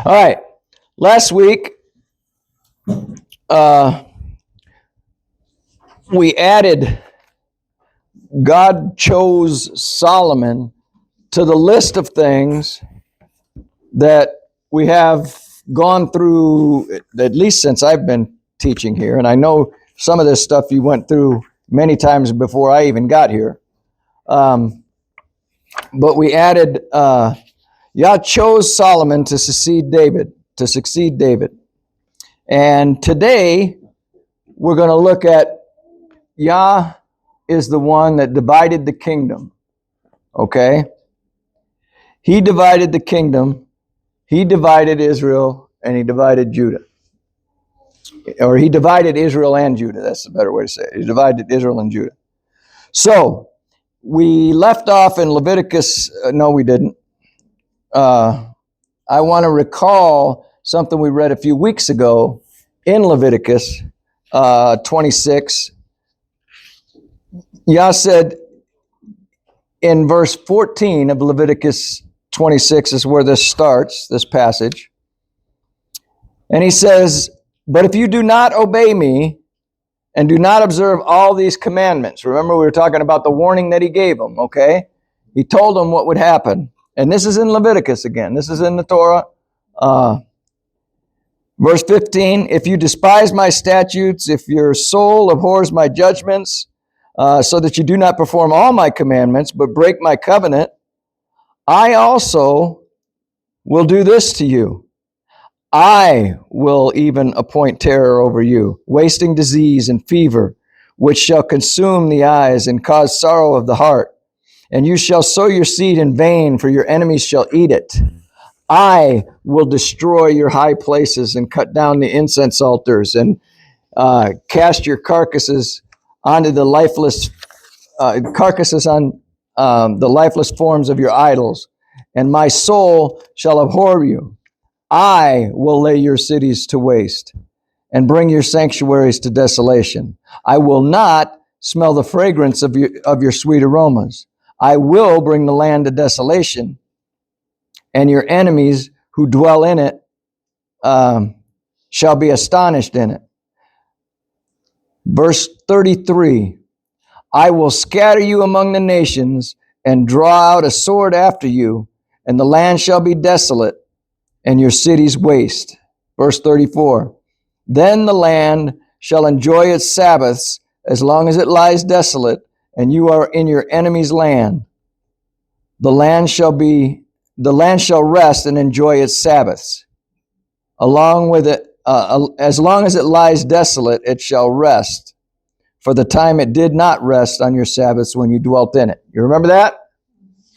All right. Last week, uh, we added God chose Solomon to the list of things that we have gone through, at least since I've been teaching here. And I know some of this stuff you went through many times before I even got here. But we added, Yah chose Solomon to succeed David. And today, we're going to look at Yah is the one that divided the kingdom. Okay? He divided the kingdom. He divided Israel and he divided Judah. Or he divided Israel and Judah. That's a better way to say it. He divided Israel and Judah. So, we left off in Leviticus. No, we didn't. I want to recall something we read a few weeks ago in Leviticus 26. Yah said in verse 14 of Leviticus 26 is where this starts, this passage. And he says, "But if you do not obey me and do not observe all these commandments," remember we were talking about the warning that he gave them, okay? He told them what would happen. And this is in Leviticus again. This is in the Torah. Verse 15, "If you despise my statutes, if your soul abhors my judgments, so that you do not perform all my commandments, but break my covenant, I also will do this to you. I will even appoint terror over you, wasting disease and fever, which shall consume the eyes and cause sorrow of the heart. And you shall sow your seed in vain, for your enemies shall eat it. I will destroy your high places and cut down the incense altars and cast your carcasses onto the lifeless carcasses on the lifeless forms of your idols, and my soul shall abhor you. I will lay your cities to waste and bring your sanctuaries to desolation. I will not smell the fragrance of your sweet aromas. I will bring the land to desolation, and your enemies who dwell in it shall be astonished in it." Verse 33, "I will scatter you among the nations and draw out a sword after you, and the land shall be desolate and your cities waste." Verse 34, "Then the land shall enjoy its Sabbaths as long as it lies desolate, and you are in your enemy's land. The land shall rest and enjoy its Sabbaths. Along with it, as long as it lies desolate, it shall rest. For the time it did not rest on your Sabbaths when you dwelt in it." You remember that?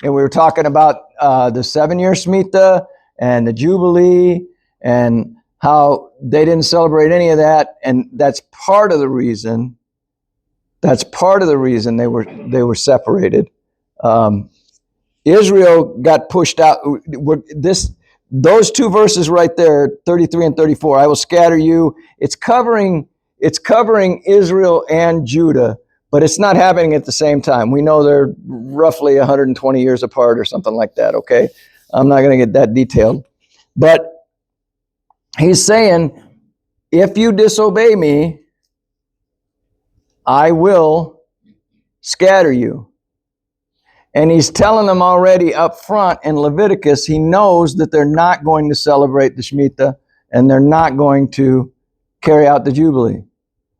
And we were talking about the 7-year Shemitah and the Jubilee and how they didn't celebrate any of that. And that's part of the reason. That's part of the reason they were separated. Israel got pushed out. Those two verses right there, 33 and 34, "I will scatter you." It's covering Israel and Judah, but it's not happening at the same time. We know they're roughly 120 years apart or something like that, okay? I'm not going to get that detailed. But he's saying, if you disobey me, I will scatter you. And he's telling them already up front in Leviticus, he knows that they're not going to celebrate the Shemitah and they're not going to carry out the Jubilee.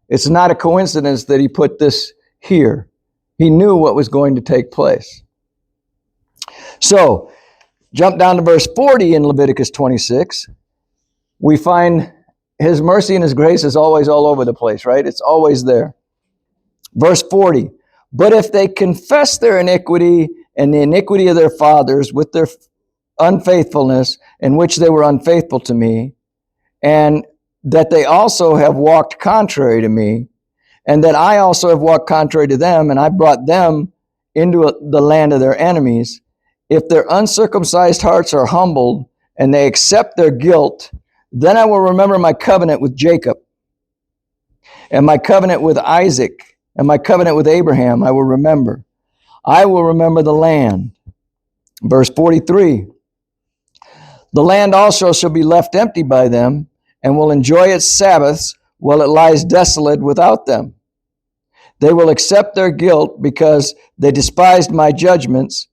It's not a coincidence that he put this here. He knew what was going to take place. So, jump down to verse 40 in Leviticus 26. We find his mercy and his grace is always all over the place, right? It's always there. Verse 40, "But if they confess their iniquity and the iniquity of their fathers with their unfaithfulness, in which they were unfaithful to me, and that they also have walked contrary to me, and that I also have walked contrary to them, and I brought them into the land of their enemies, if their uncircumcised hearts are humbled and they accept their guilt, then I will remember my covenant with Jacob and my covenant with Isaac and my covenant with Abraham I will remember. I will remember the land." Verse 43, The land also shall be left empty by them, and will enjoy its Sabbaths while it lies desolate without them. They will accept their guilt because they despised my judgments,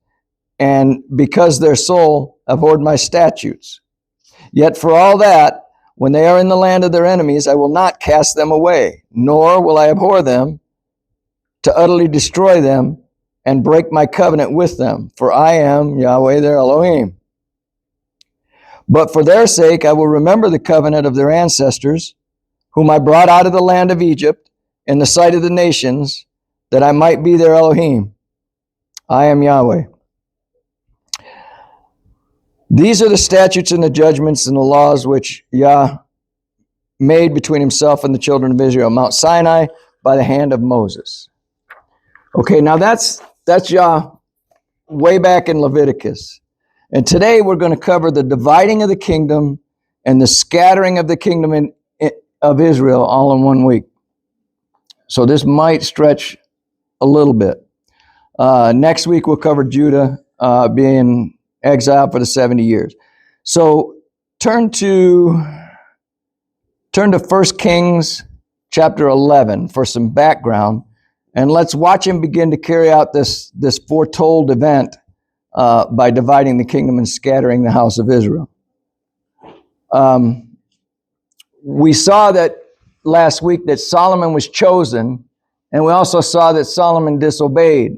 and because their soul abhorred my statutes. Yet for all that, when they are in the land of their enemies, I will not cast them away, nor will I abhor them to utterly destroy them and break my covenant with them. For I am Yahweh their Elohim. But for their sake I will remember the covenant of their ancestors, whom I brought out of the land of Egypt in the sight of the nations, that I might be their Elohim. I am Yahweh. These are the statutes and the judgments and the laws which Yah made between himself and the children of Israel, Mount Sinai, by the hand of Moses. Okay, now that's Yah way back in Leviticus. And today we're going to cover the dividing of the kingdom and the scattering of the kingdom of Israel all in 1 week. So this might stretch a little bit. Next week we'll cover Judah being exiled for the 70 years. So turn to 1 Kings chapter 11 for some background, and let's watch him begin to carry out this foretold event by dividing the kingdom and scattering the house of Israel. We saw that last week that Solomon was chosen, and we also saw that Solomon disobeyed.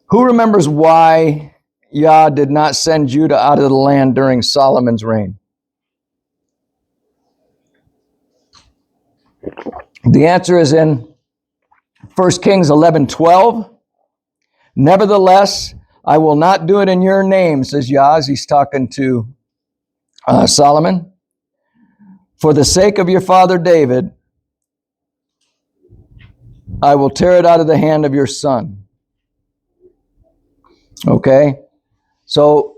Who remembers why Yah did not send Judah out of the land during Solomon's reign? The answer is in 1 Kings 11:12. Nevertheless, I will not do it in your name, says Yah, as he's talking to Solomon. For the sake of your father David, I will tear it out of the hand of your son. Okay? So,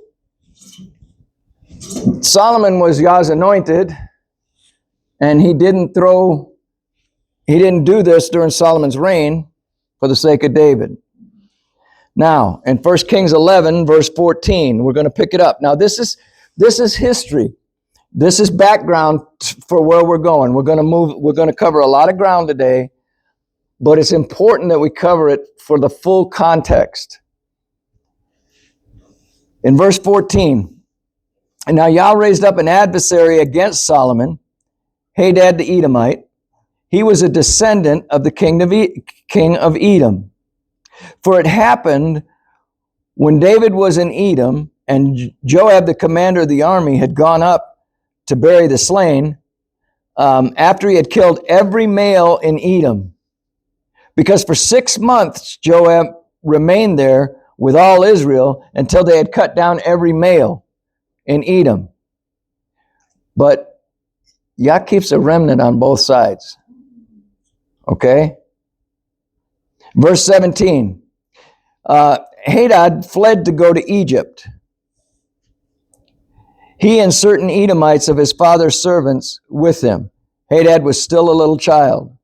Solomon was Yah's anointed, and he didn't do this during Solomon's reign for the sake of David. Now, in 1 Kings 11, verse 14, we're going to pick it up. Now, this is history. This is background for where we're going. We're going to cover a lot of ground today, but it's important that we cover it for the full context. In verse 14, and now Yah raised up an adversary against Solomon, Hadad the Edomite. He was a descendant of the king of Edom. For it happened when David was in Edom, and Joab, the commander of the army, had gone up to bury the slain, after he had killed every male in Edom. Because for 6 months Joab remained there with all Israel until they had cut down every male in Edom. But Yah keeps a remnant on both sides. Okay? Verse 17. Hadad fled to go to Egypt, he and certain Edomites of his father's servants with him. Hadad was still a little child.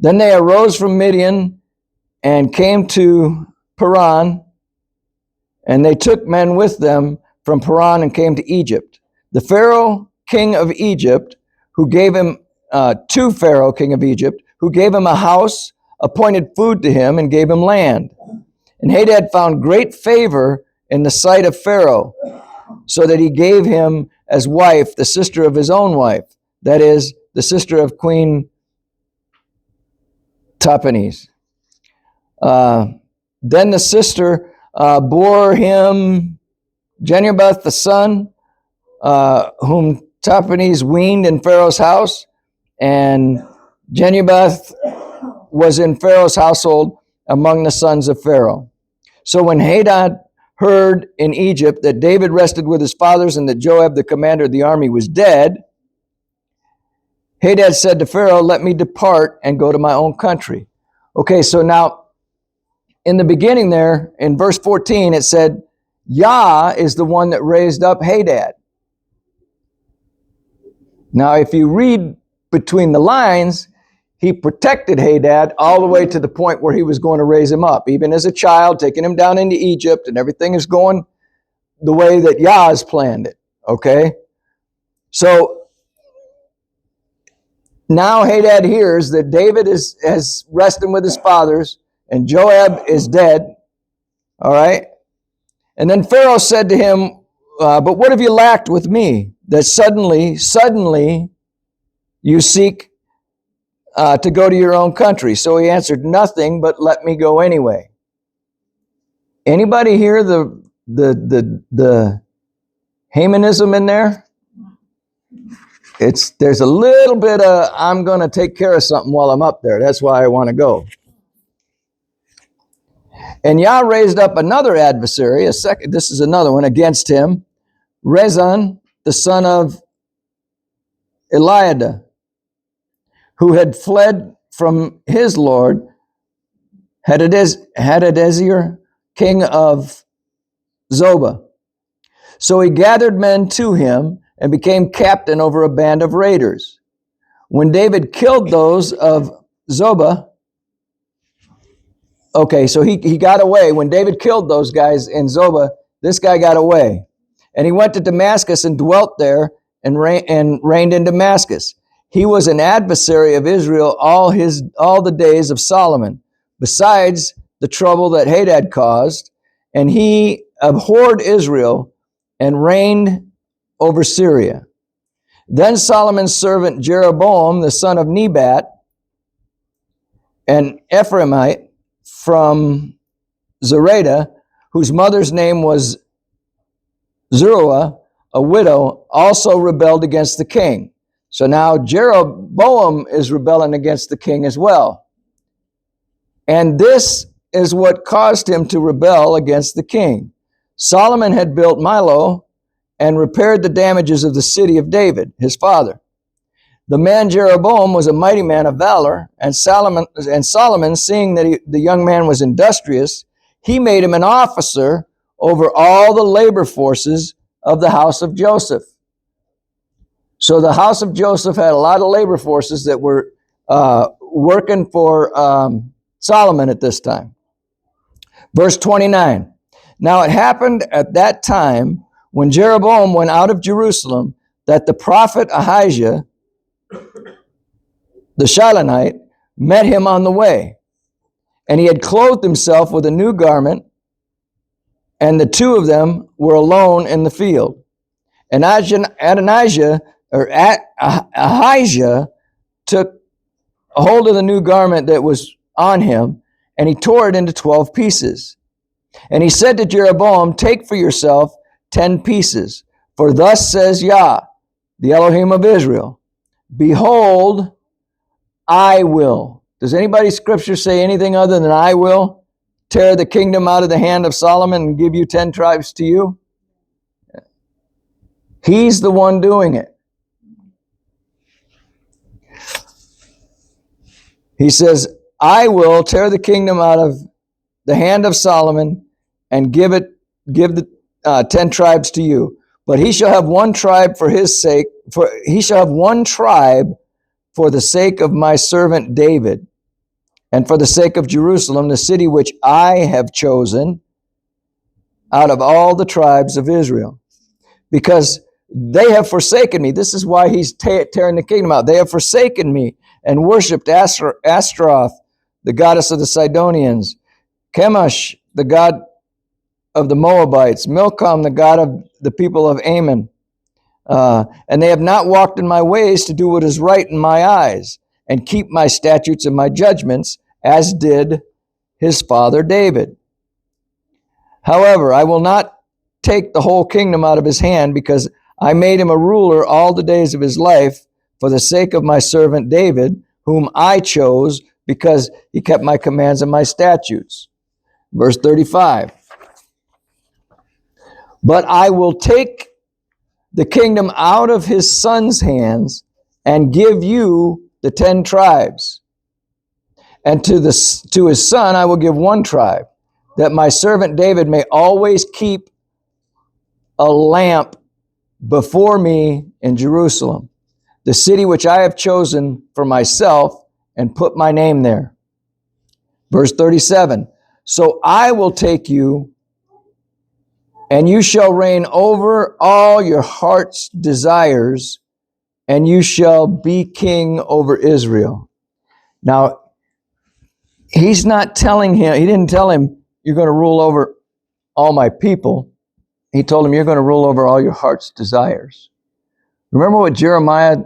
Then they arose from Midian and came to Paran, and they took men with them from Paran and came to Egypt. The Pharaoh, king of Egypt, who gave him to Pharaoh, king of Egypt, who gave him a house, appointed food to him, and gave him land. And Hadad found great favor in the sight of Pharaoh, so that he gave him as wife the sister of his own wife, that is, the sister of Queen Tahpenes. Then the sister bore him Genubath the son, whom Tahpenes weaned in Pharaoh's house, and Genubath was in Pharaoh's household among the sons of Pharaoh. So when Hadad heard in Egypt that David rested with his fathers and that Joab, the commander of the army, was dead, Hadad said to Pharaoh, "Let me depart and go to my own country." Okay, so now in the beginning there, in verse 14, it said, Yah is the one that raised up Hadad. Now, if you read between the lines, he protected Hadad all the way to the point where he was going to raise him up, even as a child, taking him down into Egypt, and everything is going the way that Yah has planned it. Okay? So now Hadad hears that David is resting with his fathers and Joab is dead. All right? And then Pharaoh said to him, but what have you lacked with me that suddenly you seek to go to your own country? So he answered, nothing, but let me go anyway. Anybody hear the Hamanism in there? There's a little bit of, I'm going to take care of something while I'm up there. That's why I want to go. And Yah raised up another adversary, this is another one, against him, Rezon, the son of Eliada, who had fled from his lord, Hadadezer, king of Zobah. So he gathered men to him and became captain over a band of raiders. When David killed those of Zobah, okay, so he got away. When David killed those guys in Zobah, this guy got away. And he went to Damascus and dwelt there and reigned in Damascus. He was an adversary of Israel all the days of Solomon, besides the trouble that Hadad caused, and he abhorred Israel and reigned over Syria. Then Solomon's servant Jeroboam, the son of Nebat, an Ephraimite from Zereda, whose mother's name was Zeruiah, a widow, also rebelled against the king. So now Jeroboam is rebelling against the king as well. And this is what caused him to rebel against the king. Solomon had built Milo and repaired the damages of the city of David, his father. The man Jeroboam was a mighty man of valor, and Solomon, seeing that the young man was industrious, he made him an officer over all the labor forces of the house of Joseph. So the house of Joseph had a lot of labor forces that were working for Solomon at this time. Verse 29. Now it happened at that time when Jeroboam went out of Jerusalem that the prophet Ahijah, the Shilonite, met him on the way. And he had clothed himself with a new garment, and the two of them were alone in the field. And Ahijah took a hold of the new garment that was on him, and he tore it into 12 pieces. And he said to Jeroboam, take for yourself 10 pieces, for thus says Yah, the Elohim of Israel, behold, I will. Does anybody's scripture say anything other than I will tear the kingdom out of the hand of Solomon and give you 10 tribes to you? He's the one doing it. He says, I will tear the kingdom out of the hand of Solomon and give the 10 tribes to you. But he shall have one tribe for his sake, he shall have one tribe for the sake of my servant David, and for the sake of Jerusalem, the city which I have chosen out of all the tribes of Israel. Because they have forsaken me. This is why he's tearing the kingdom out. They have forsaken me and worshipped Ashtaroth, the goddess of the Sidonians, Chemosh, the god of the Moabites, Milcom, the god of the people of Ammon. And they have not walked in my ways to do what is right in my eyes and keep my statutes and my judgments, as did his father David. However, I will not take the whole kingdom out of his hand, because I made him a ruler all the days of his life for the sake of my servant David, whom I chose, because he kept my commands and my statutes. Verse 35. But I will take the kingdom out of his son's hands and give you the 10 tribes. And to his son I will give one tribe, that my servant David may always keep a lamp before me in Jerusalem, the city which I have chosen for myself, and put my name there. Verse 37, so I will take you, and you shall reign over all your heart's desires, and you shall be king over Israel. Now, he's not telling him, he didn't tell him, you're going to rule over all my people. He told him, you're going to rule over all your heart's desires. Remember what Jeremiah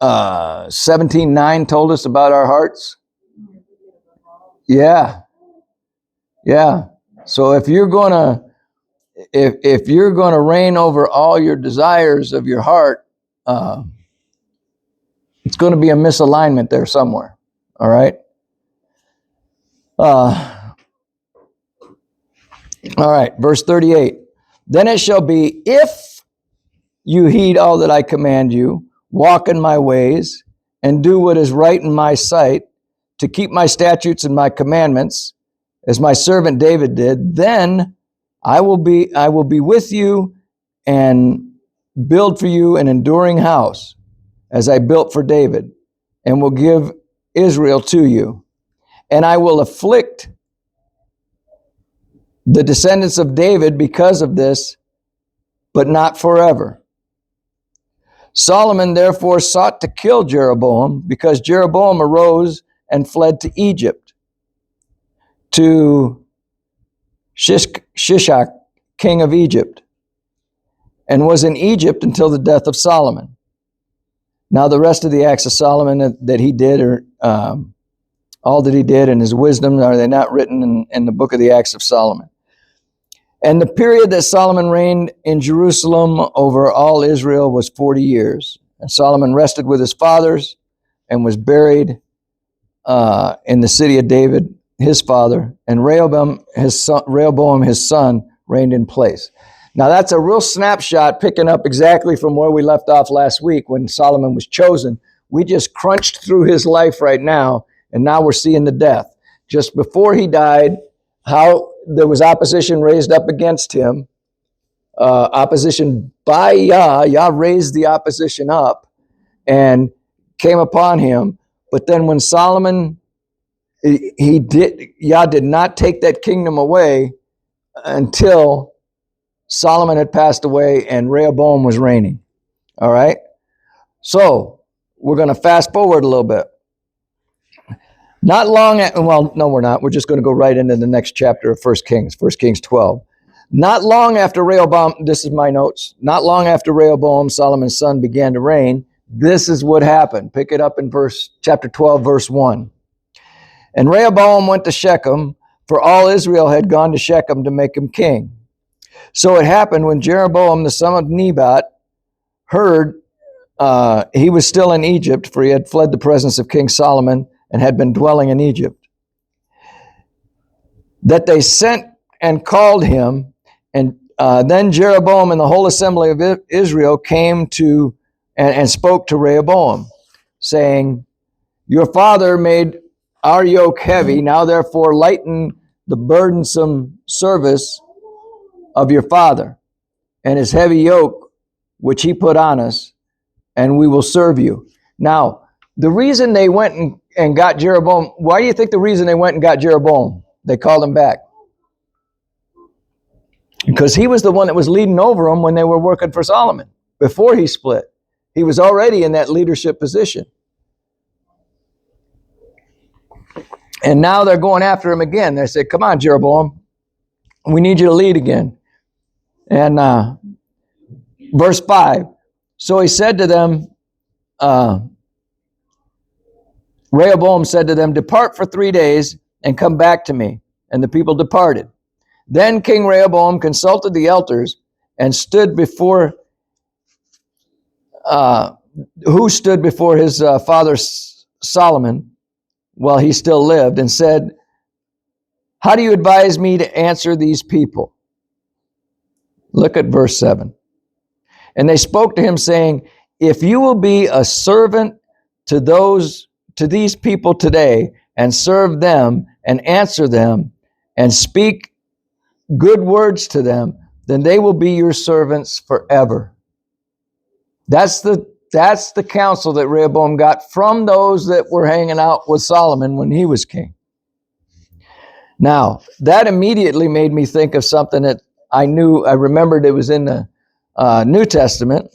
17:9 told us about our hearts? Yeah. So if you're going to reign over all your desires of your heart, it's going to be a misalignment there somewhere. All right. All right. Verse 38. Then it shall be, if you heed all that I command you, walk in my ways, and do what is right in my sight, to keep my statutes and my commandments, as my servant David did, then I will be with you and build for you an enduring house, as I built for David, and will give Israel to you. And I will afflict the descendants of David because of this, but not forever. Solomon therefore sought to kill Jeroboam, because Jeroboam arose and fled to Egypt, to Shishak, king of Egypt, and was in Egypt until the death of Solomon. Now the rest of the acts of Solomon that he did, or all that he did and his wisdom, are they not written in the book of the Acts of Solomon? And the period that Solomon reigned in Jerusalem over all Israel was 40 years. And Solomon rested with his fathers and was buried in the city of David, his father, and Rehoboam, his son, reigned in place. Now that's a real snapshot, picking up exactly from where we left off last week when Solomon was chosen. We just crunched through his life right now, and now we're seeing the death. Just before he died, how there was opposition raised up against him, opposition by Yah. Yah raised the opposition up and came upon him. But then when Solomon, Yah did not take that kingdom away until Solomon had passed away and Rehoboam was reigning. All right? So we're going to fast forward a little bit. Not long, well, no, we're not. We're just going to go right into the next chapter of 1 Kings 12. Not long after Rehoboam, this is my notes, not long after Rehoboam, Solomon's son, began to reign, this is what happened. Pick it up in chapter 12, verse 1. And Rehoboam went to Shechem, for all Israel had gone to Shechem to make him king. So it happened when Jeroboam, the son of Nebat, heard he was still in Egypt, for he had fled the presence of King Solomon and had been dwelling in Egypt, that they sent and called him. And then Jeroboam and the whole assembly of Israel came to and spoke to Rehoboam, saying, your father made our yoke heavy. Now therefore lighten the burdensome service of your father and his heavy yoke, which he put on us, and we will serve you. Now, the reason they went and got Jeroboam, why do you think the reason they went and got Jeroboam? They called him back. Because he was the one that was leading over them when they were working for Solomon. Before he split, he was already in that leadership position. And now they're going after him again. They said, come on, Jeroboam, we need you to lead again. And verse 5, so he said to them, Rehoboam said to them, depart for 3 days and come back to me. And the people departed. Then King Rehoboam consulted the elders and stood before, who stood before his father Solomon while he still lived, and said, how do you advise me to answer these people? Look at verse 7. And they spoke to him, saying, if you will be a servant to these people today, and serve them, and answer them, and speak good words to them, then they will be your servants forever. That's the That's the counsel that Rehoboam got from those that were hanging out with Solomon when he was king. Now, that immediately made me think of something that I remembered it was in the New Testament.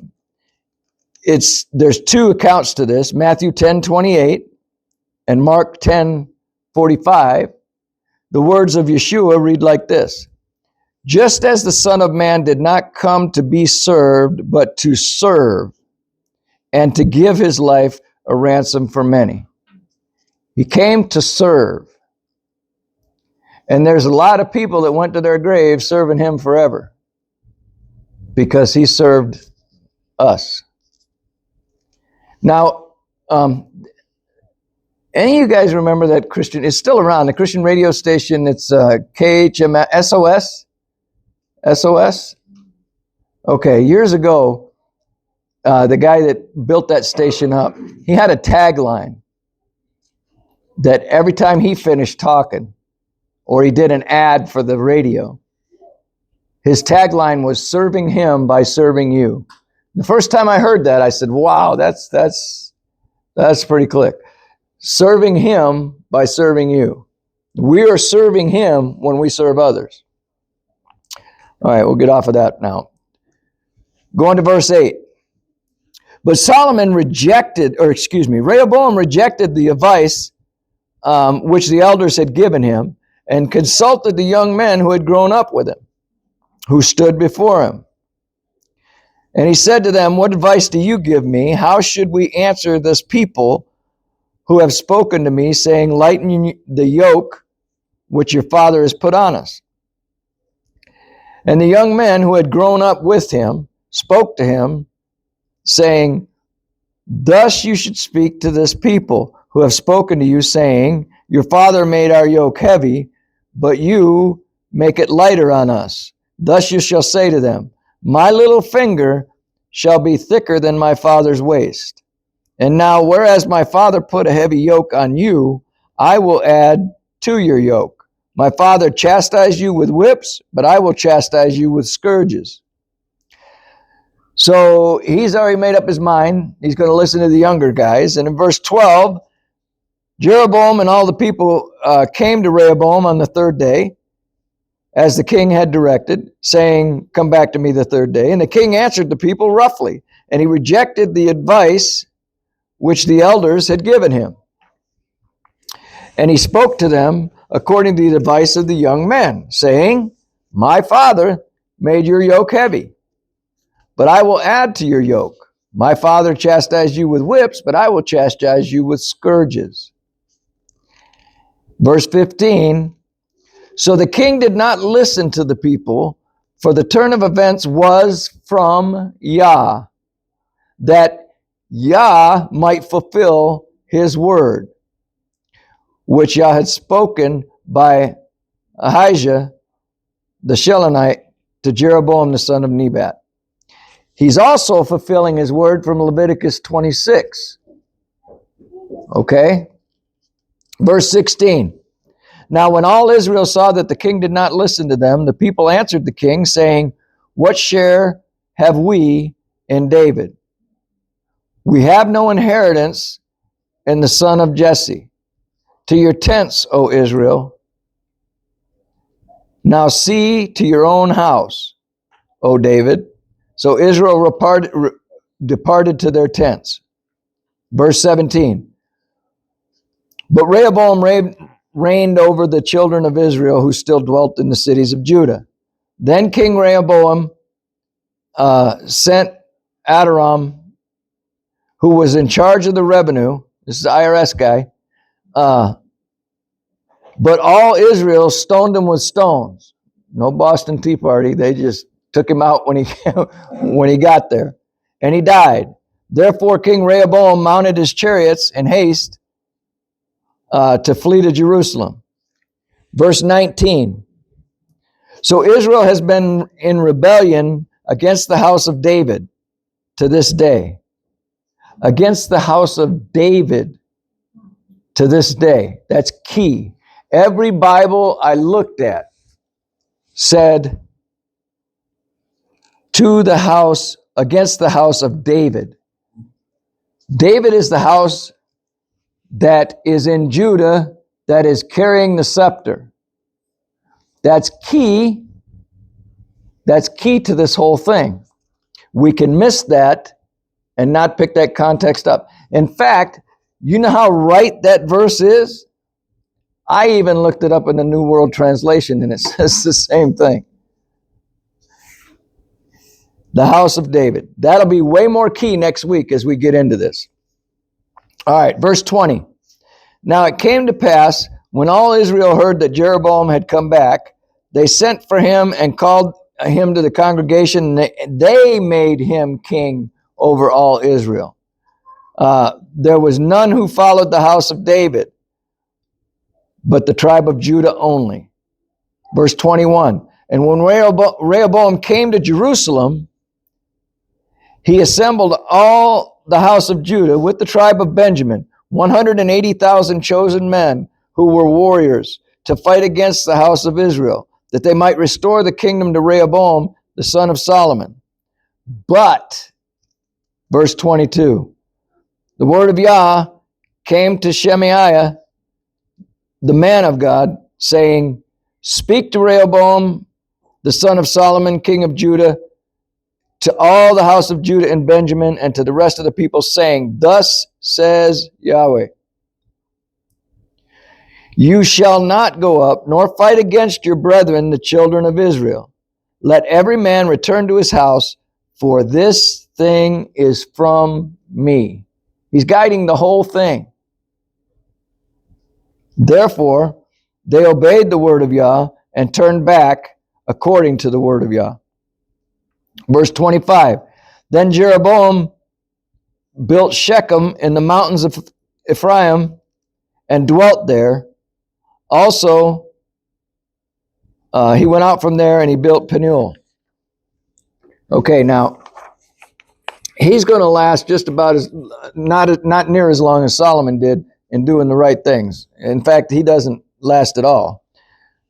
There's two accounts to this, Matthew 10:28 and Mark 10:45. The words of Yeshua read like this: just as the Son of Man did not come to be served, but to serve, and to give his life a ransom for many. He came to serve. And there's a lot of people that went to their grave serving him forever because he served us. Now, any of you guys remember that Christian, it's still around, the Christian radio station, it's KHM, SOS? SOS? Okay, years ago, the guy that built that station up, he had a tagline that every time he finished talking, or he did an ad for the radio, his tagline was serving him by serving you. The first time I heard that, I said, wow, that's pretty click. Serving him by serving you. We are serving him when we serve others. All right, we'll get off of that now. Going to verse 8. But Rehoboam rejected the advice which the elders had given him, and consulted the young men who had grown up with him, who stood before him. And he said to them, what advice do you give me? How should we answer this people who have spoken to me, saying, lighten the yoke which your father has put on us? And the young men who had grown up with him spoke to him, saying, thus you should speak to this people who have spoken to you, saying, your father made our yoke heavy, but you make it lighter on us. Thus you shall say to them, my little finger shall be thicker than my father's waist. And now, whereas my father put a heavy yoke on you, I will add to your yoke. My father chastised you with whips, but I will chastise you with scourges. So he's already made up his mind. He's going to listen to the younger guys. And in verse 12, Jeroboam and all the people came to Rehoboam on the third day, as the king had directed, saying, come back to me the third day. And the king answered the people roughly, and he rejected the advice which the elders had given him. And he spoke to them according to the advice of the young men, saying, my father made your yoke heavy, but I will add to your yoke. My father chastised you with whips, but I will chastise you with scourges. Verse 15, so the king did not listen to the people, for the turn of events was from Yah, that Yah might fulfill his word, which Yah had spoken by Ahijah the Shilonite to Jeroboam the son of Nebat. He's also fulfilling his word from Leviticus 26. Okay? Verse 16. Now when all Israel saw that the king did not listen to them, the people answered the king, saying, what share have we in David? We have no inheritance in the son of Jesse. To your tents, O Israel. Now see to your own house, O David. So Israel departed to their tents. Verse 17. But Rehoboam reigned over the children of Israel who still dwelt in the cities of Judah. Then King Rehoboam sent Adoram, who was in charge of the revenue. This is the IRS guy. But all Israel stoned him with stones. No Boston Tea Party. They just took him out when he got there. And he died. Therefore King Rehoboam mounted his chariots in haste to flee to Jerusalem. Verse 19. So Israel has been in rebellion against the house of David to this day. Against the house of David to this day. That's key. Every Bible I looked at said to the house, against the house of David. David is the house that is in Judah that is carrying the scepter. That's key. That's key to this whole thing. We can miss that and not pick that context up. In fact, you know how right that verse is? I even looked it up in the New World Translation, and it says the same thing. The house of David. That'll be way more key next week as we get into this. All right, verse 20. Now it came to pass, when all Israel heard that Jeroboam had come back, they sent for him and called him to the congregation, and they made him king over all Israel. There was none who followed the house of David, but the tribe of Judah only. Verse 21. And when Rehoboam came to Jerusalem, he assembled all the house of Judah with the tribe of Benjamin, 180,000 chosen men who were warriors, to fight against the house of Israel, that they might restore the kingdom to Rehoboam, the son of Solomon. But, verse 22, the word of Yah came to Shemaiah, the man of God, saying, speak to Rehoboam, the son of Solomon, king of Judah, to all the house of Judah and Benjamin, and to the rest of the people, saying, thus says Yahweh, you shall not go up, nor fight against your brethren, the children of Israel. Let every man return to his house, for this thing is from me. He's guiding the whole thing. Therefore, they obeyed the word of Yah and turned back according to the word of Yah. Verse 25, then Jeroboam built Shechem in the mountains of Ephraim and dwelt there. Also, he went out from there and he built Penuel. Okay, now, he's going to last just about as, not near as long as Solomon did in doing the right things. In fact, he doesn't last at all.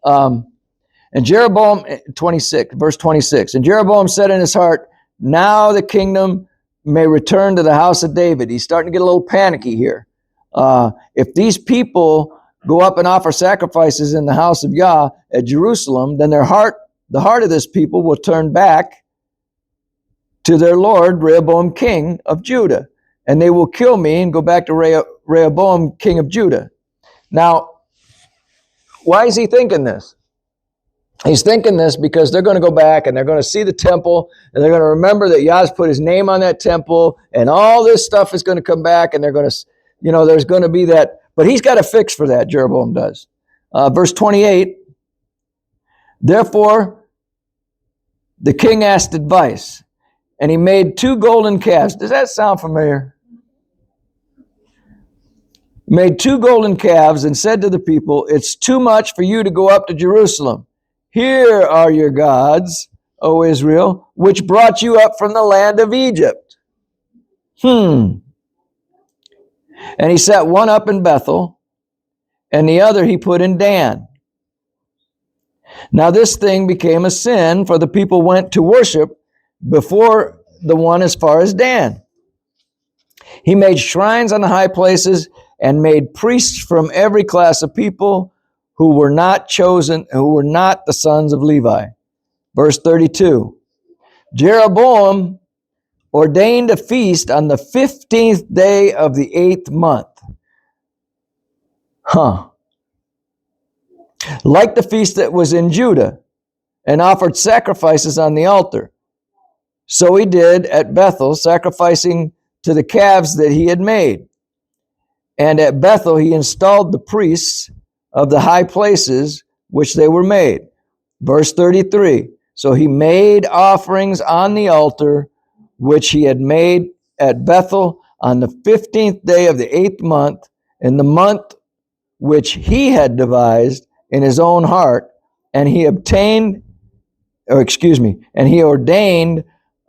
And Jeroboam, 26, verse 26, and Jeroboam said in his heart, now the kingdom may return to the house of David. He's starting to get a little panicky here. If these people go up and offer sacrifices in the house of Yah at Jerusalem, then the heart of this people will turn back to their Lord, Rehoboam, king of Judah. And they will kill me and go back to Rehoboam, king of Judah. Now, why is he thinking this? He's thinking this because they're going to go back and they're going to see the temple and they're going to remember that Yah's put his name on that temple and all this stuff is going to come back and they're going to, there's going to be that. But he's got a fix for that, Jeroboam does. Verse 28, therefore, the king asked advice and he made 2 golden calves. Does that sound familiar? Made 2 golden calves and said to the people, it's too much for you to go up to Jerusalem. Here are your gods, O Israel, which brought you up from the land of Egypt. And he set one up in Bethel, and the other he put in Dan. Now this thing became a sin, for the people went to worship before the one as far as Dan. He made shrines on the high places and made priests from every class of people who were not chosen, who were not the sons of Levi. Verse 32, Jeroboam ordained a feast on the 15th day of the 8th month. Like the feast that was in Judah, and offered sacrifices on the altar. So he did at Bethel, sacrificing to the calves that he had made. And at Bethel he installed the priests of the high places which they were made. Verse 33, so he made offerings on the altar which he had made at Bethel on the 15th day of the 8th month, in the month which he had devised in his own heart, and he ordained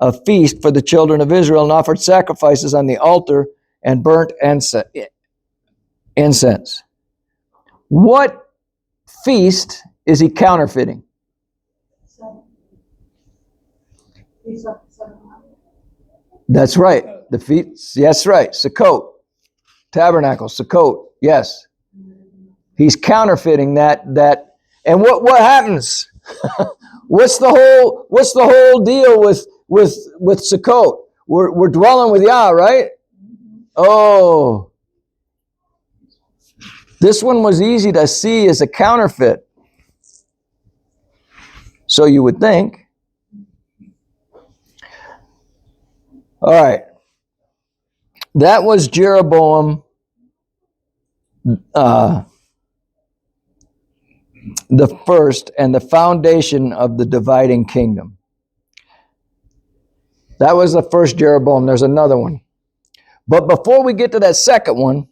a feast for the children of Israel and offered sacrifices on the altar and burnt incense. What feast is he counterfeiting? That's right. The feet. Yes, right. Sukkot. Tabernacle. Sukkot. Yes. He's counterfeiting that. And what happens? What's the whole deal with Sukkot? We're dwelling with Yah, right? Oh, this one was easy to see as a counterfeit. So you would think. All right. That was Jeroboam, the first and the foundation of the dividing kingdom. That was the first Jeroboam. There's another one. But before we get to that second one,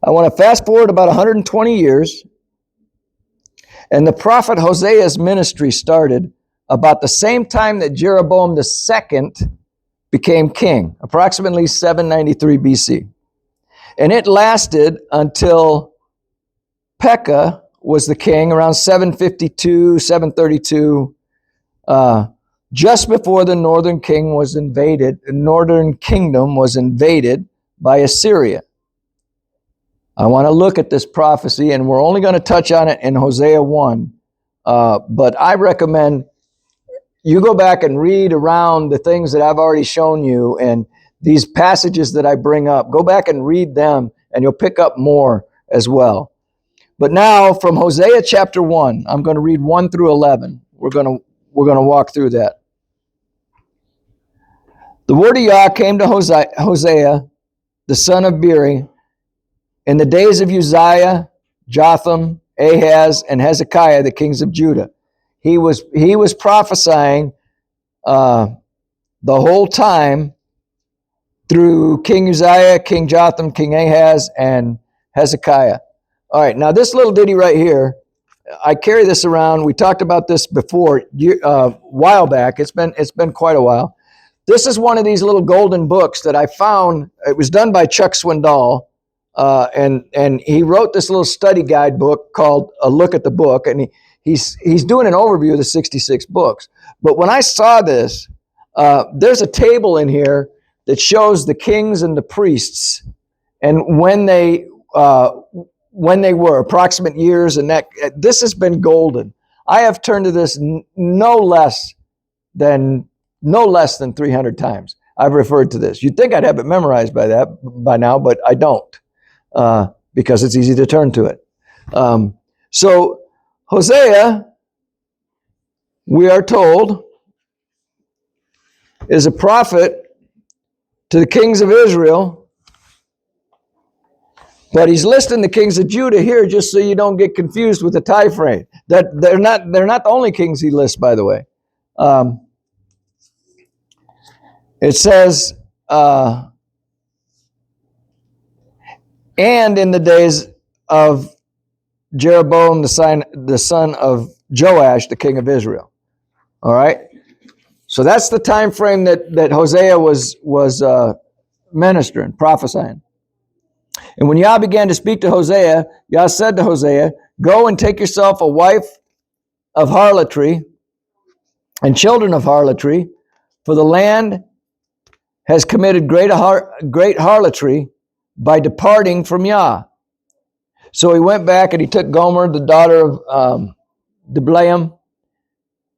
I want to fast forward about 120 years. And the prophet Hosea's ministry started about the same time that Jeroboam II became king, approximately 793 BC. And it lasted until Pekah was the king around 752, 732, just before the northern kingdom was invaded by Assyria. I want to look at this prophecy, and we're only going to touch on it in Hosea 1. But I recommend you go back and read around the things that I've already shown you, and these passages that I bring up. Go back and read them, and you'll pick up more as well. But now, from Hosea chapter 1, I'm going to read 1 through 11. We're going to walk through that. The word of Yah came to Hosea, the son of Beeri, in the days of Uzziah, Jotham, Ahaz, and Hezekiah, the kings of Judah. He was prophesying the whole time through King Uzziah, King Jotham, King Ahaz, and Hezekiah. All right, now this little ditty right here, I carry this around. We talked about this before, a while back. It's been quite a while. This is one of these little golden books that I found. It was done by Chuck Swindoll. And he wrote this little study guide book called A Look at the Book, and he's doing an overview of the 66 books. But when I saw this, there's a table in here that shows the kings and the priests and when they were, approximate years, and that this has been golden. I have turned to this no less than 300 times. I've referred to this. You'd think I'd have it memorized by now, but I don't. Because it's easy to turn to it. So Hosea, we are told, is a prophet to the kings of Israel, but he's listing the kings of Judah here just so you don't get confused with the time frame. That they're not the only kings he lists, by the way. It says, and in the days of Jeroboam, the son of Joash, the king of Israel. All right? So that's the time frame that Hosea was ministering, prophesying. And when Yah began to speak to Hosea, Yah said to Hosea, go and take yourself a wife of harlotry and children of harlotry, for the land has committed great harlotry by departing from Yah. So he went back and he took Gomer, the daughter of Diblaim,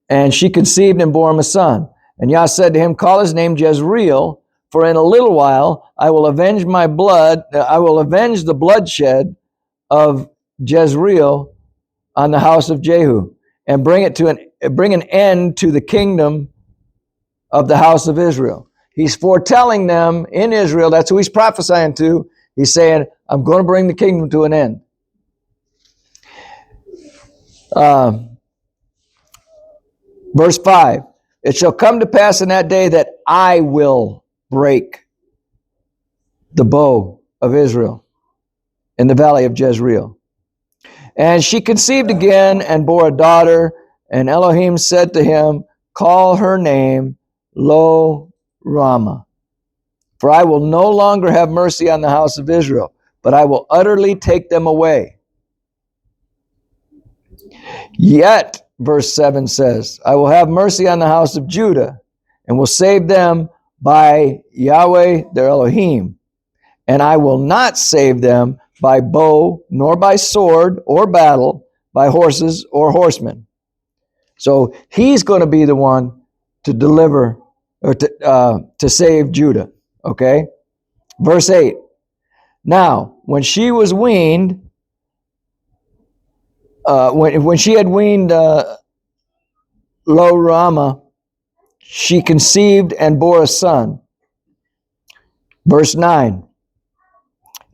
and she conceived and bore him a son. And Yah said to him, call his name Jezreel, for in a little while I will avenge the bloodshed of Jezreel on the house of Jehu, and bring an end to the kingdom of the house of Israel. He's foretelling them in Israel. That's who he's prophesying to. He's saying, I'm going to bring the kingdom to an end. Verse 5, it shall come to pass in that day that I will break the bow of Israel in the valley of Jezreel. And she conceived again and bore a daughter, and Elohim said to him, call her name Lo Ramah. For I will no longer have mercy on the house of Israel, but I will utterly take them away. Yet, verse 7 says, I will have mercy on the house of Judah, and will save them by Yahweh their Elohim. And I will not save them by bow, nor by sword or battle, by horses or horsemen. So he's going to be the one to deliver or to save Judah. Okay? Verse 8. Now, when she was weaned, when she had weaned Lo-Ruhamah, she conceived and bore a son. Verse 9.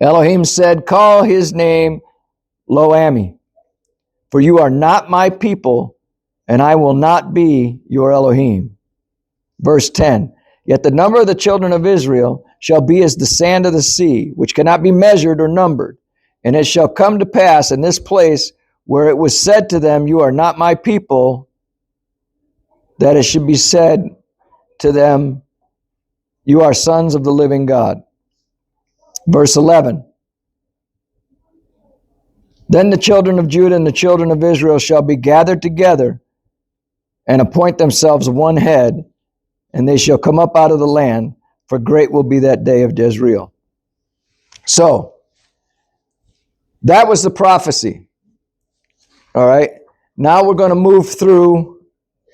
Elohim said, call his name Lo-Ammi, for you are not my people, and I will not be your Elohim. Verse 10. Yet the number of the children of Israel shall be as the sand of the sea, which cannot be measured or numbered. And it shall come to pass in this place where it was said to them, you are not my people, that it should be said to them, you are sons of the living God. Verse 11. Then the children of Judah and the children of Israel shall be gathered together and appoint themselves one head, and they shall come up out of the land, for great will be that day of Jezreel. So, that was the prophecy. All right. Now we're going to move through,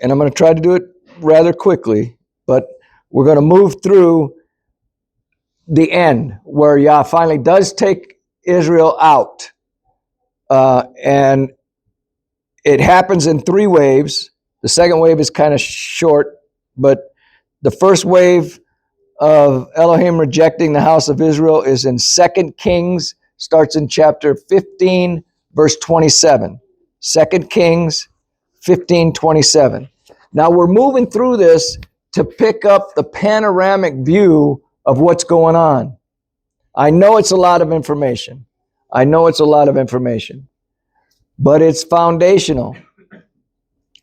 and I'm going to try to do it rather quickly, but we're going to move through the end where Yah finally does take Israel out. And it happens in 3 waves. The second wave is kind of short, but the first wave of Elohim rejecting the house of Israel is in 2 Kings, starts in chapter 15, verse 27. 2 Kings 15:27. Now we're moving through this to pick up the panoramic view of what's going on. I know it's a lot of information. But it's foundational.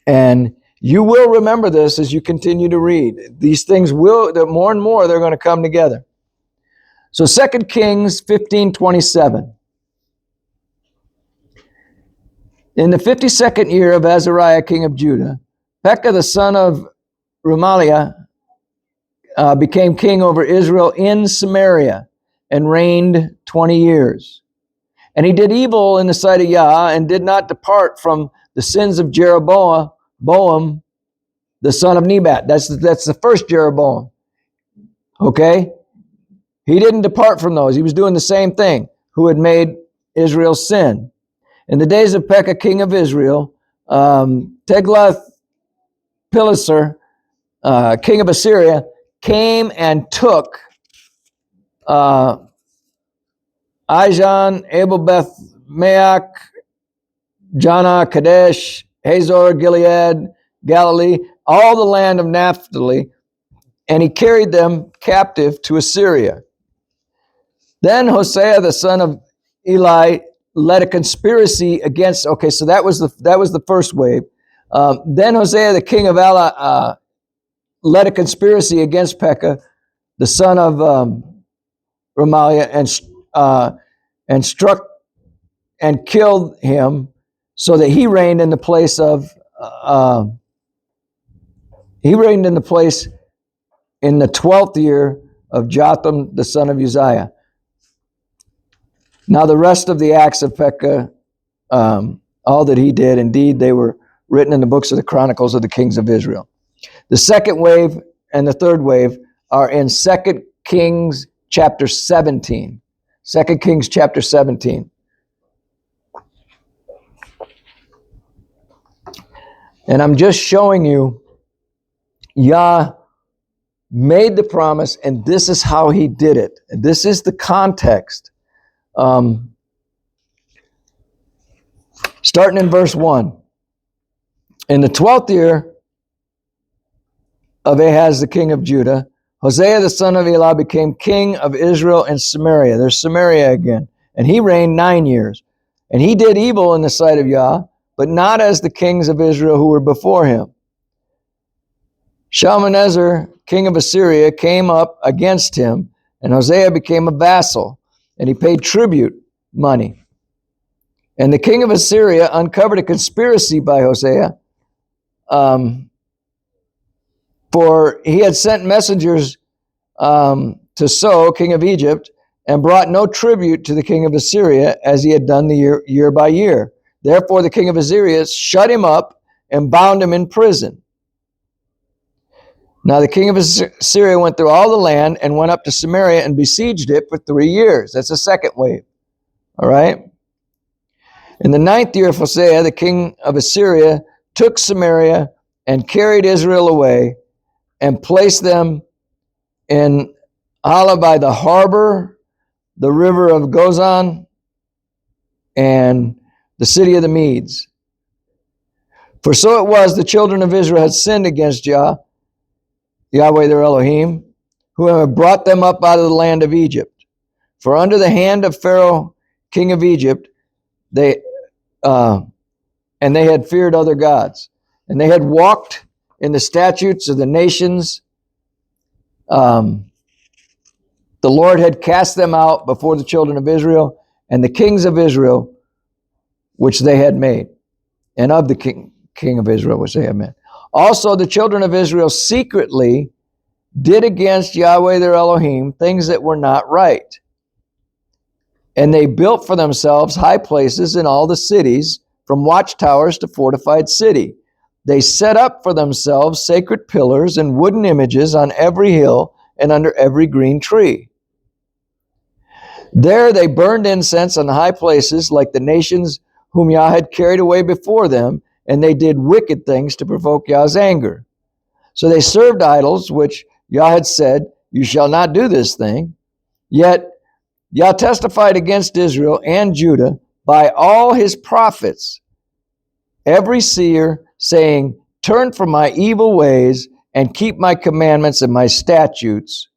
And you will remember this as you continue to read. These things will, more and more, they're going to come together. So 2 Kings 15:27. In the 52nd year of Azariah, king of Judah, Pekah the son of Remaliah became king over Israel in Samaria and reigned 20 years. And he did evil in the sight of Yah and did not depart from the sins of Jeroboam, the son of Nebat. That's the first Jeroboam. Okay? He didn't depart from those. He was doing the same thing, who had made Israel sin. In the days of Pekah, king of Israel, Tiglath-Pileser, king of Assyria, came and took Ijon, Abel-Beth-Maach, Janah, Kadesh, Hazor, Gilead, Galilee, all the land of Naphtali, and he carried them captive to Assyria. Then Hosea, the son of Eli, led a conspiracy against, okay, so that was the first wave. Then Hosea, the king of Elah, led a conspiracy against Pekah, the son of Remaliah, and struck and killed him, so that he reigned in the place in the 12th year of Jotham, the son of Uzziah. Now the rest of the acts of Pekah, all that he did, indeed, they were written in the books of the Chronicles of the Kings of Israel. The second wave and the third wave are in 2 Kings chapter 17. 2 Kings chapter 17. And I'm just showing you, Yah made the promise, and this is how he did it. This is the context. Starting in verse 1. In the 12th year of Ahaz, the king of Judah, Hosea, the son of Elah, became king of Israel and Samaria. There's Samaria again. And he reigned 9 years. And he did evil in the sight of Yah, but not as the kings of Israel who were before him. Shalmaneser, king of Assyria, came up against him, and Hosea became a vassal, and he paid tribute money. And the king of Assyria uncovered a conspiracy by Hosea, For he had sent messengers to So, king of Egypt, and brought no tribute to the king of Assyria, as he had done the year by year. Therefore the king of Assyria shut him up and bound him in prison. Now the king of Assyria went through all the land and went up to Samaria and besieged it for 3 years. That's the second wave. All right. In the 9th year of Hosea, the king of Assyria took Samaria and carried Israel away and placed them in Hala by the harbor, the river of Gozan, and the city of the Medes. For so it was, the children of Israel had sinned against Yahweh their Elohim, who had brought them up out of the land of Egypt. For under the hand of Pharaoh, king of Egypt, they had feared other gods, and they had walked in the statutes of the nations. The Lord had cast them out before the children of Israel and the kings of Israel, which they had made, and of the king of Israel, which they had made. Also, the children of Israel secretly did against Yahweh their Elohim things that were not right. And they built for themselves high places in all the cities, from watchtowers to fortified city. They set up for themselves sacred pillars and wooden images on every hill and under every green tree. There they burned incense on the high places like the nations whom Yah had carried away before them, and they did wicked things to provoke Yah's anger. So they served idols, which Yah had said, "You shall not do this thing." Yet Yah testified against Israel and Judah by all his prophets, every seer, saying, "Turn from my evil ways and keep my commandments and my statutes,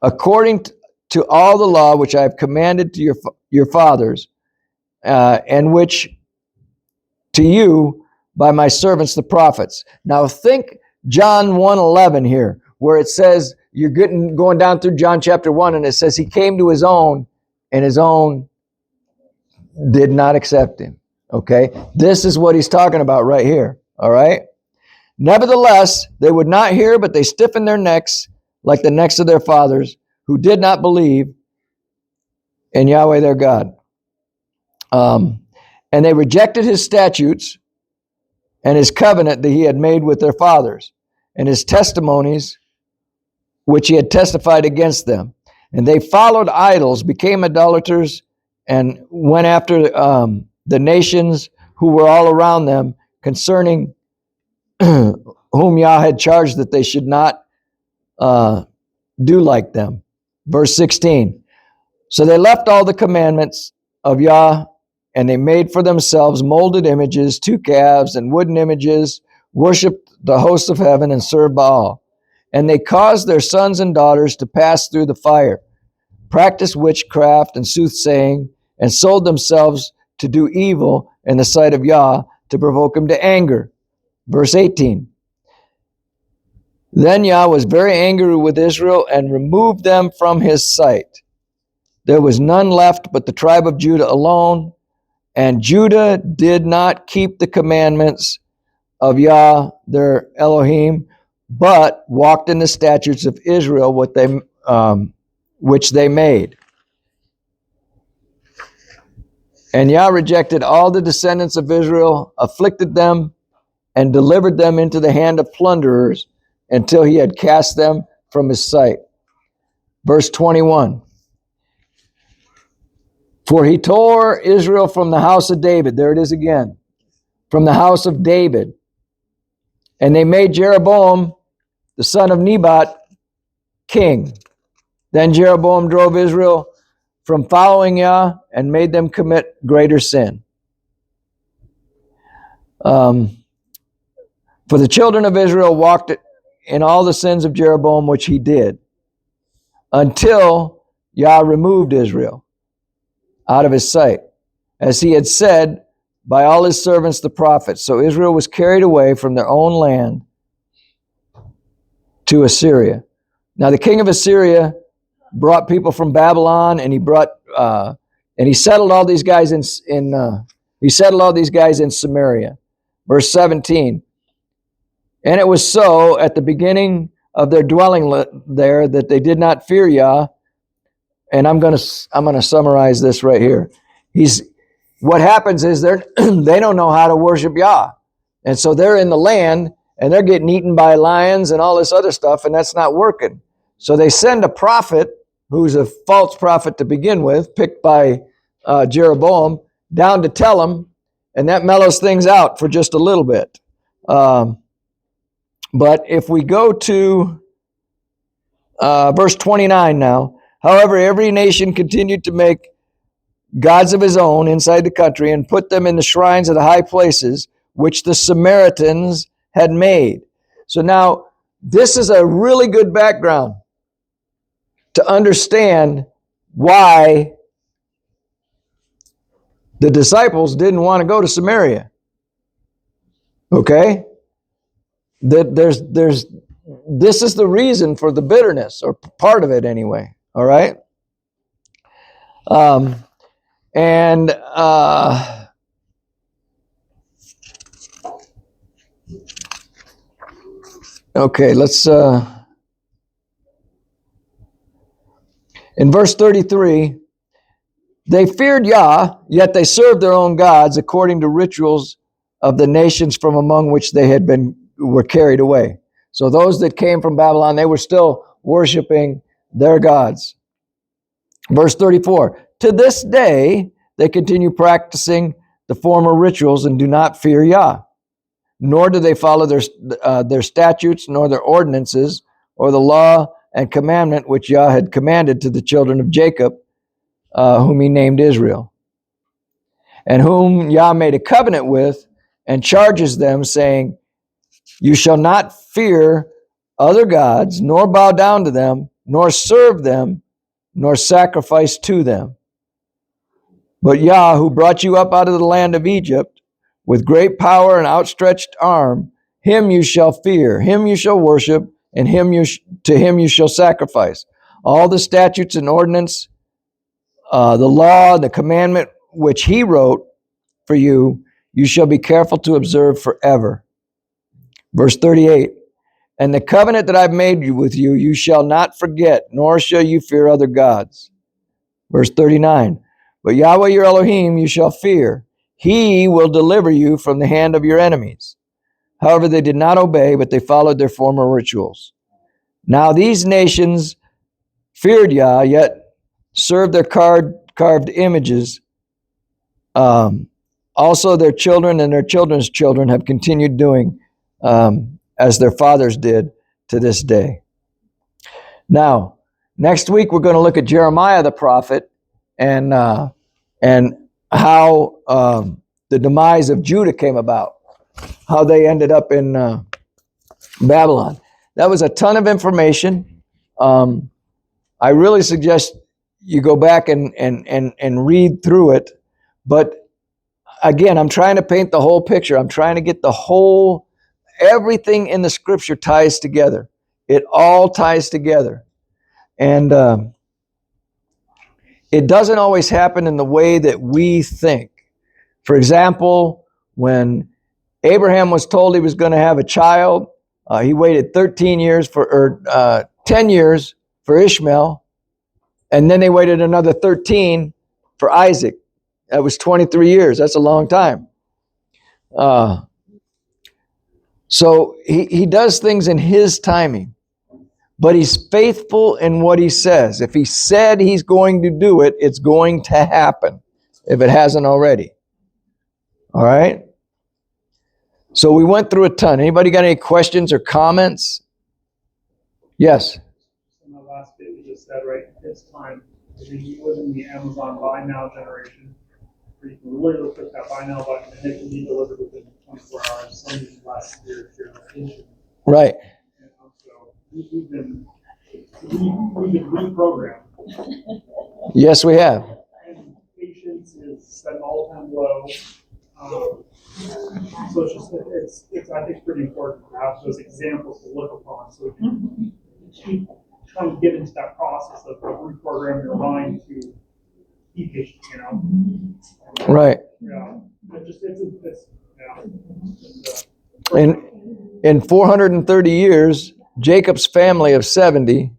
according to all the law which I have commanded to your fathers, and which to you by my servants the prophets." Now think John 1:11 here, where it says, you're going down through John chapter 1, and it says he came to his own, and his own did not accept him. Okay? This is what he's talking about right here. All right? Nevertheless, they would not hear, but they stiffened their necks like the necks of their fathers, who did not believe in Yahweh their God. And they rejected his statutes and his covenant that he had made with their fathers, and his testimonies which he had testified against them. And they followed idols, became idolaters, and went after the nations who were all around them, concerning whom Yah had charged that they should not do like them. Verse 16. So they left all the commandments of Yah, and they made for themselves molded images, 2 calves, and wooden images, worshipped the hosts of heaven, and served Baal. And they caused their sons and daughters to pass through the fire, practiced witchcraft and soothsaying, and sold themselves to do evil in the sight of Yah, to provoke him to anger. Verse 18. Then Yah was very angry with Israel and removed them from his sight. There was none left but the tribe of Judah alone, and Judah did not keep the commandments of Yah their Elohim, but walked in the statutes of Israel, which they made. And Yah rejected all the descendants of Israel, afflicted them, and delivered them into the hand of plunderers, until he had cast them from his sight. Verse 21. For he tore Israel from the house of David. There it is again. From the house of David. And they made Jeroboam, the son of Nebat, king. Then Jeroboam drove Israel from following Yah and made them commit greater sin. For the children of Israel walked in all the sins of Jeroboam, which he did, until Yah removed Israel out of his sight, as he had said by all his servants the prophets. So Israel was carried away from their own land to Assyria. Now the king of Assyria brought people from Babylon, and he settled all these guys in Samaria. Verse 17. And it was so at the beginning of their dwelling there that they did not fear Yah. And I'm gonna summarize this right here. What happens is they don't know how to worship Yah, and so they're in the land and they're getting eaten by lions and all this other stuff, and that's not working. So they send a prophet who's a false prophet to begin with, picked by Jeroboam, down to tell them, and that mellows things out for just a little bit. But if we go to verse 29 now, however, every nation continued to make gods of his own inside the country and put them in the shrines of the high places which the Samaritans had made. So now, this is a really good background to understand why the disciples didn't want to go to Samaria. Okay? This is the reason for the bitterness, or part of it anyway. All right? Okay, let's in verse 33, they feared Yah, yet they served their own gods according to rituals of the nations from among which they were carried away. So those that came from Babylon, they were still worshiping their gods. Verse 34, to this day, they continue practicing the former rituals and do not fear Yah, nor do they follow their statutes, nor their ordinances, or the law and commandment which Yah had commanded to the children of Jacob, whom he named Israel, and whom Yah made a covenant with, and charges them, saying, you shall not fear other gods, nor bow down to them, nor serve them, nor sacrifice to them. But Yah, who brought you up out of the land of Egypt with great power and outstretched arm, him you shall fear, him you shall worship, and to him you shall sacrifice. All the statutes and ordinance, the law, the commandment which he wrote for you, you shall be careful to observe forever. Verse 38, and the covenant that I've made with you, you shall not forget, nor shall you fear other gods. Verse 39, but Yahweh your Elohim you shall fear. He will deliver you from the hand of your enemies. However, they did not obey, but they followed their former rituals. Now these nations feared Yah, yet served their carved images. Also their children and their children's children have continued doing as their fathers did to this day. Now, next week we're going to look at Jeremiah the prophet and how the demise of Judah came about, how they ended up in Babylon. That was a ton of information. I really suggest you go back and read through it. But again, I'm trying to paint the whole picture. I'm trying to get everything in the scripture ties together. It all ties together. And it doesn't always happen in the way that we think. For example, when Abraham was told he was going to have a child, he waited 10 years for Ishmael, and then they waited another 13 for Isaac. That was 23 years. That's a long time. So he does things in his timing, but he's faithful in what he says. If he said he's going to do it, it's going to happen, if it hasn't already. All right? So we went through a ton. Anybody got any questions or comments? Yes? In the last bit you just said, right, it's time. I mean, you live in the Amazon buy now generation, where you can literally click that buy now button and it can be delivered within 24 hours. Some of the last year, Right. And so we've been reprogrammed. Yes, we have. And patience is set an all-time low. So it's I think pretty important to have those examples to look upon, so we can keep trying to get into that process of reprogramming your mind to be patient, you know. Right. Yeah. And In 430 years, Jacob's family of 70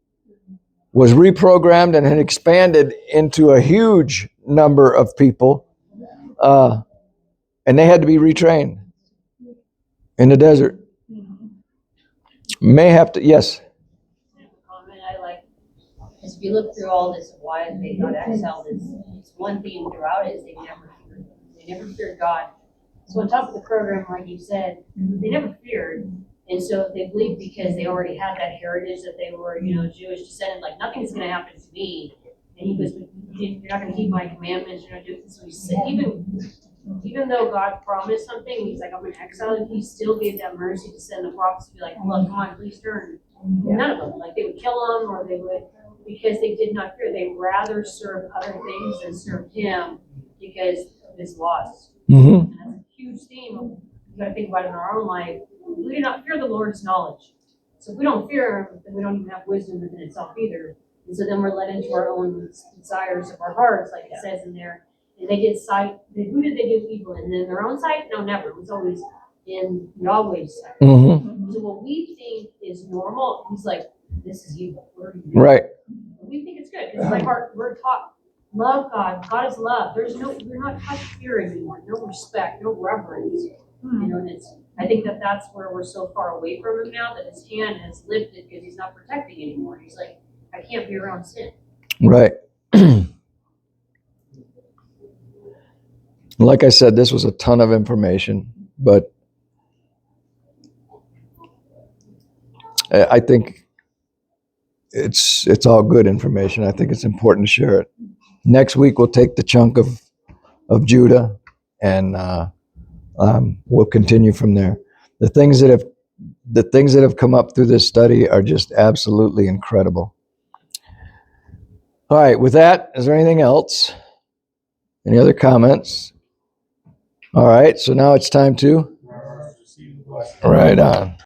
was reprogrammed and had expanded into a huge number of people, and they had to be retrained in the desert. May have to, yes. Comment I like, because if you look through all this, why they got exiled, it's one theme throughout is they never feared God. So on top of the program, like you said, they never feared. And so if they believed because they already had that heritage that they were, Jewish descendant, like nothing's going to happen to me. And he goes, you're not going to keep my commandments. You're not doing this. So he said, even though God promised something, he's like, I'm going to exile you. He still gave that mercy to send the prophets to be like, look, come on, please turn. None of them, like they would kill them or they would, because they did not fear. They'd rather serve other things than serve him because of his loss. Mm-hmm. And that's a huge theme. You got to think about it in our own life. We do not fear the Lord's knowledge. So if we don't fear him, then we don't even have wisdom within itself either. And so then we're led into our own desires of our hearts, like it says in there. And they did sight. Who did they do evil in? In their own sight? No, never. It was always in Yahweh's sight. Mm-hmm. So what we think is normal, he's like, this is evil. Right. We think it's good because like we're taught love God. God is love. We're not taught fear anymore. No respect, no reverence. And I think that's where we're so far away from him now that his hand has lifted because he's not protecting anymore. He's like, I can't be around sin. Right. Like I said, this was a ton of information, but I think it's all good information. I think it's important to share it. Next week we'll take the chunk of Judah, and we'll continue from there. The things that have come up through this study are just absolutely incredible. All right, with that, is there anything else? Any other comments? All right, so now it's time to right on.